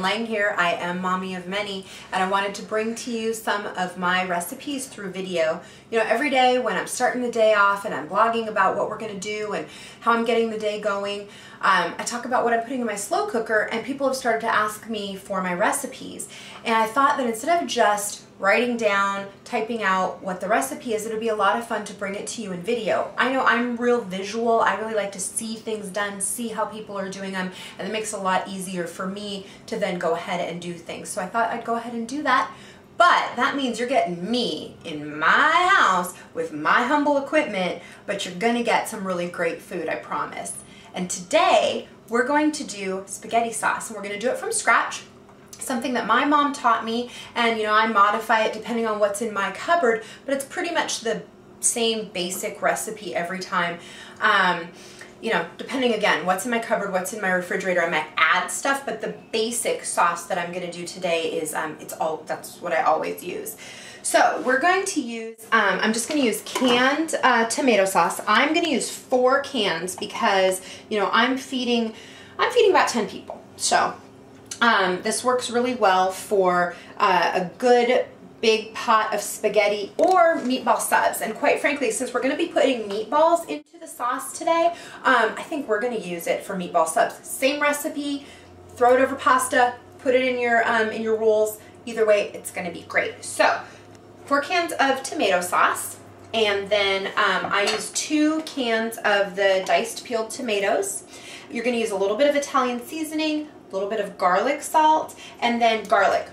Lang here. I am mommy of many, and I wanted to bring to you some of my recipes through video. You know, every day when I'm starting the day off and I'm blogging about what we're going to do and how I'm getting the day going, I talk about what I'm putting in my slow cooker, and people have started to ask me for my recipes. And I thought that instead of just writing down, typing out what the recipe is, it would be a lot of fun to bring it to you in video. I know I'm real visual. I really like to see things done, see how people are doing them, and it makes it a lot easier for me to then go ahead and do things. So I thought I'd go ahead and do that. But that means you're getting me in my house with my humble equipment, but you're gonna get some really great food, I promise. And today we're going to do spaghetti sauce, and we're gonna do it from scratch. Something that my mom taught me, and you know, I modify it depending on what's in my cupboard, but it's pretty much the same basic recipe every time. You know, depending again, what's in my cupboard, what's in my refrigerator, I might add stuff, but the basic sauce that I'm gonna do today is, that's what I always use. So we're going to use, I'm just gonna use canned tomato sauce. I'm gonna use 4 cans because, you know, I'm feeding about 10 people. So this works really well for a good big pot of spaghetti or meatball subs. And quite frankly, since we're going to be putting meatballs into the sauce today, I think we're going to use it for meatball subs. Same recipe, throw it over pasta, put it in your rolls. Either way, it's going to be great. So 4 cans of tomato sauce, and then I use 2 cans of the diced peeled tomatoes. You're going to use a little bit of Italian seasoning, a little bit of garlic salt, and then garlic,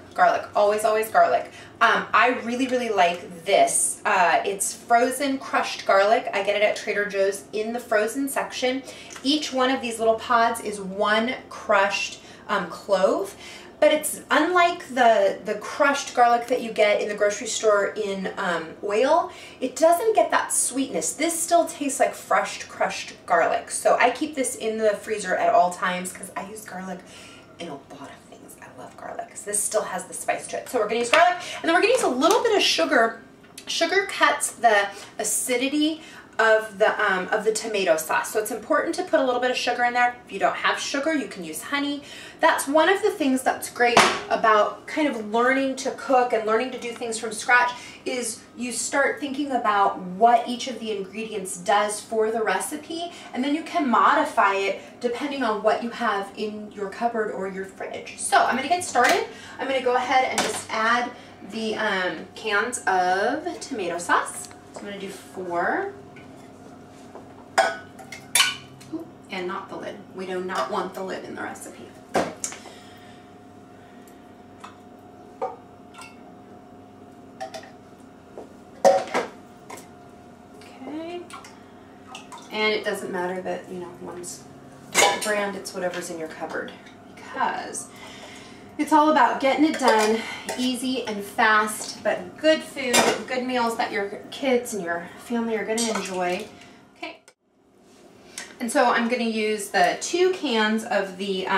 always garlic. I really like this. It's frozen crushed garlic. I get it at Trader Joe's in the frozen section. Each one of these little pods is 1 crushed clove, but it's unlike the crushed garlic that you get in the grocery store in oil. It doesn't get that sweetness. This still tastes like fresh crushed garlic. So I keep this in the freezer at all times because I use garlic in a lot of things. I love garlic because this still has the spice to it. So we're gonna use garlic, and then we're gonna use a little bit of sugar. Sugar cuts the acidity of the tomato sauce. So it's important to put a little bit of sugar in there. If you don't have sugar, you can use honey. That's one of the things that's great about kind of learning to cook and learning to do things from scratch, is you start thinking about what each of the ingredients does for the recipe, and then you can modify it depending on what you have in your cupboard or your fridge. So I'm gonna get started. I'm gonna go ahead and just add the cans of tomato sauce. So I'm gonna do 4. And not the lid. We do not want the lid in the recipe. Okay. And it doesn't matter that, you know, one's different brand, it's whatever's in your cupboard, because it's all about getting it done easy and fast, but good food, good meals that your kids and your family are going to enjoy. And so I'm going to use the 2 cans of the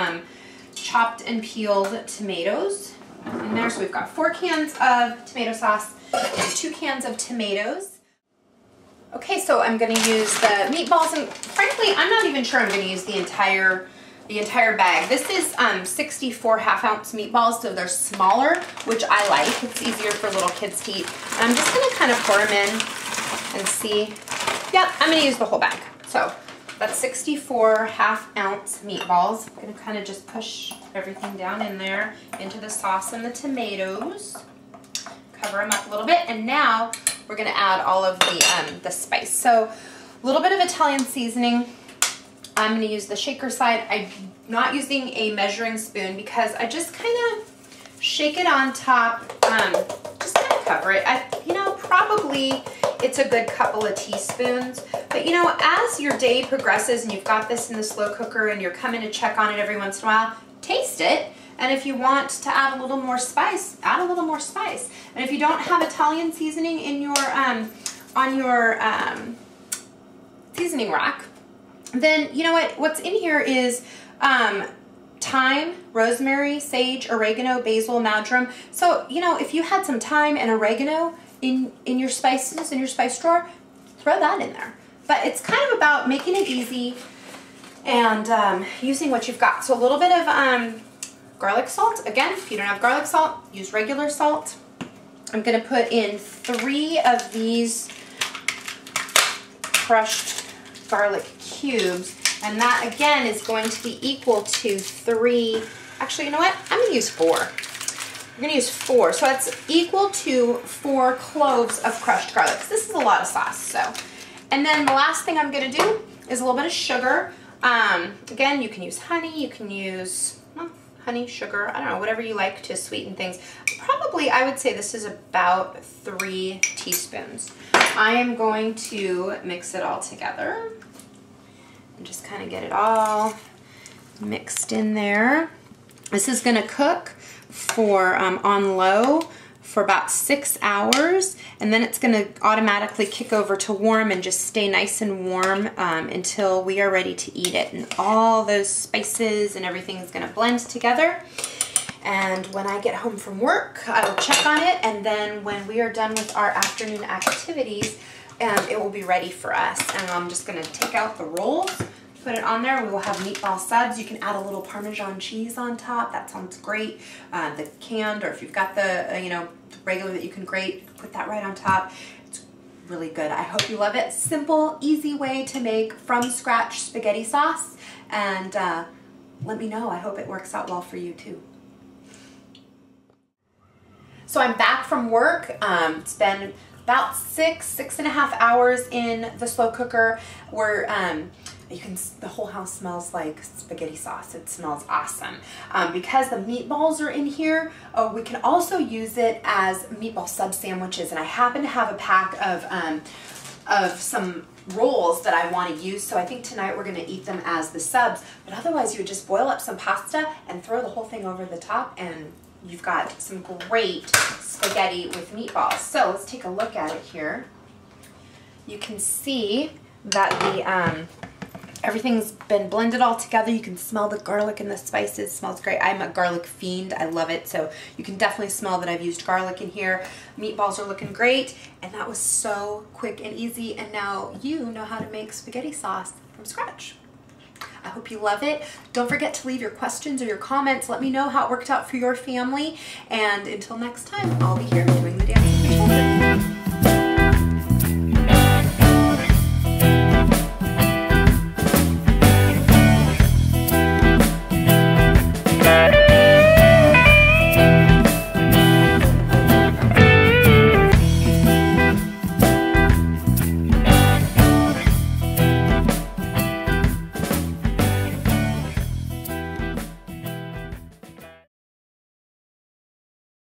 chopped and peeled tomatoes in there. So we've got 4 cans of tomato sauce and 2 cans of tomatoes. Okay, so I'm going to use the meatballs, and frankly, I'm not even sure I'm going to use the entire bag. This is 64 half-ounce meatballs, so they're smaller, which I like. It's easier for little kids to eat. And I'm just going to kind of pour them in and see. Yep, I'm going to use the whole bag. So that's 64 half-ounce meatballs. I'm going to kind of just push everything down in there into the sauce and the tomatoes. Cover them up a little bit, and now we're going to add all of the spice. So a little bit of Italian seasoning. I'm going to use the shaker side. I'm not using a measuring spoon because I just kind of shake it on top, just kind of cover it. You know, probably it's a good couple of teaspoons, but you know, as your day progresses and you've got this in the slow cooker and you're coming to check on it every once in a while, taste it. And if you want to add a little more spice, add a little more spice. And if you don't have Italian seasoning in your on your seasoning rack, then you know what's in here is thyme, rosemary, sage, oregano, basil, marjoram. So you know, if you had some thyme and oregano in your spices, in your spice drawer, throw that in there. But it's kind of about making it easy and using what you've got. So a little bit of garlic salt. Again, if you don't have garlic salt, use regular salt. I'm gonna put in 3 of these crushed garlic cubes, and that again is going to be equal to 3, actually, you know what? I'm gonna use 4. We're gonna use 4, so that's equal to 4 cloves of crushed garlic. This is a lot of sauce, so. And then the last thing I'm gonna do is a little bit of sugar. Again, you can use honey, you can use honey, sugar, I don't know, whatever you like to sweeten things. Probably, I would say this is about 3 teaspoons. I am going to mix it all together and just kind of get it all mixed in there. This is gonna cook for on low for about 6 hours, and then it's gonna automatically kick over to warm and just stay nice and warm until we are ready to eat it. And all those spices and everything is gonna blend together. And when I get home from work, I will check on it, and then when we are done with our afternoon activities, it will be ready for us. And I'm just gonna take out the rolls, put it on there. We will have meatball subs. You can add a little Parmesan cheese on top. That sounds great. The canned, or if you've got the, you know, regular that you can grate, put that right on top. It's really good. I hope you love it. Simple, easy way to make from scratch spaghetti sauce. And let me know. I hope it works out well for you too. So I'm back from work. It's been about 6.5 hours in the slow cooker. We're, the whole house smells like spaghetti sauce. It smells awesome. Because the meatballs are in here, we can also use it as meatball sub sandwiches. And I happen to have a pack of some rolls that I want to use. So I think tonight we're going to eat them as the subs. But otherwise, you would just boil up some pasta and throw the whole thing over the top, and you've got some great spaghetti with meatballs. So let's take a look at it here. You can see that the everything's been blended all together. You can smell the garlic and the spices. It smells great. I'm a garlic fiend. I love it. So you can definitely smell that I've used garlic in here. Meatballs are looking great. And that was so quick and easy. And now you know how to make spaghetti sauce from scratch. I hope you love it. Don't forget to leave your questions or your comments. Let me know how it worked out for your family. And until next time, I'll be here doing the dance.